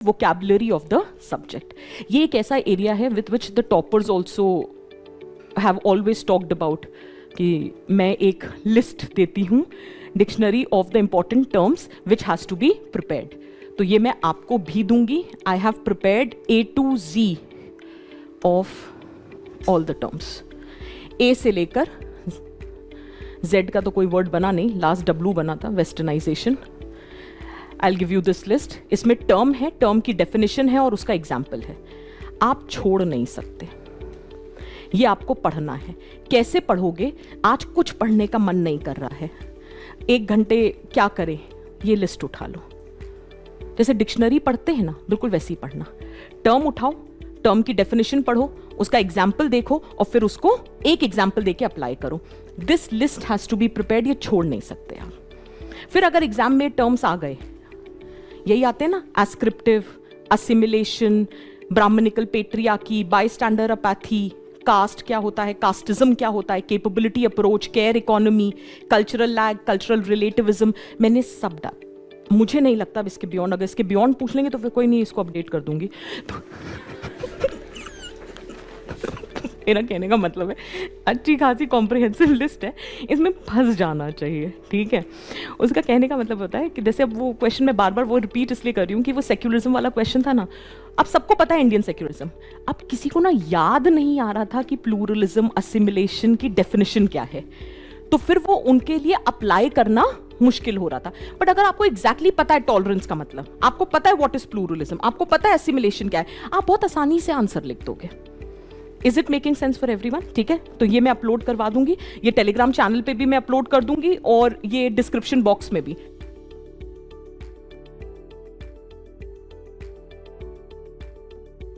vocabulary of the subject. ये एक ऐसा एरिया है with which the toppers also have always talked about कि मैं एक लिस्ट देती हूँ dictionary of the important terms which has to be prepared. तो ये मैं आपको भी दूंगी. I have prepared A to Z of all the terms. A से लेकर Z का तो कोई वर्ड बना नहीं, लास्ट W बना था, westernisation. I'll give you this list. इसमें टर्म है, टर्म की डेफिनेशन है और उसका एग्जाम्पल है. आप छोड़ नहीं सकते, ये आपको पढ़ना है. कैसे पढ़ोगे? आज कुछ पढ़ने का मन नहीं कर रहा है, 1 घंटे क्या करें, ये लिस्ट उठा लो. जैसे डिक्शनरी पढ़ते हैं ना, बिल्कुल वैसे ही पढ़ना. टर्म उठाओ, टर्म की डेफिनेशन पढ़ो, उसका एग्जाम्पल देखो और फिर उसको एक एग्जाम्पल देके अप्लाई करो. This list has to be prepared. ये छोड़ नहीं सकते आप. फिर अगर एग्जाम में टर्म्स आ गए, यही आते हैं ना, ascriptive, assimilation, brahmanical patriarchy, bystander apathy, caste क्या होता है, कास्टिज्म क्या होता है, capability approach, care economy, cultural lag, cultural relativism, मैंने सब डाल. मुझे नहीं लगता अब इसके बियॉन्ड, अगर इसके बियॉन्ड पूछ लेंगे तो फिर कोई नहीं, इसको अपडेट कर दूंगी. तो मेरा कहने का मतलब है अच्छी खासी कॉम्प्रिहेंसिव लिस्ट है, इसमें फंस जाना चाहिए. ठीक है, उसका कहने का मतलब होता है कि जैसे अब वो क्वेश्चन मैं बार बार वो रिपीट इसलिए कर रही हूँ कि वो सेक्युलरिज्म वाला क्वेश्चन था ना. अब सबको पता है इंडियन सेक्युलरिज्म, अब किसी को ना याद नहीं आ रहा था कि प्लूरलिज्म, असिमिलेशन की डेफिनेशन क्या है, तो फिर वो उनके लिए अप्लाई करना मुश्किल हो रहा था. बट अगर आपको एग्जैक्टली पता है टॉलरेंस का मतलब, आपको पता है व्हाट इज प्लूरलिज्म, आपको पता है असिमिलेशन क्या है, आप बहुत आसानी से आंसर लिख दोगे. Is it making sense for everyone? ठीक है, तो ये मैं अपलोड करवा दूंगी, ये टेलीग्राम चैनल पे भी मैं अपलोड कर दूंगी और ये डिस्क्रिप्शन बॉक्स में भी.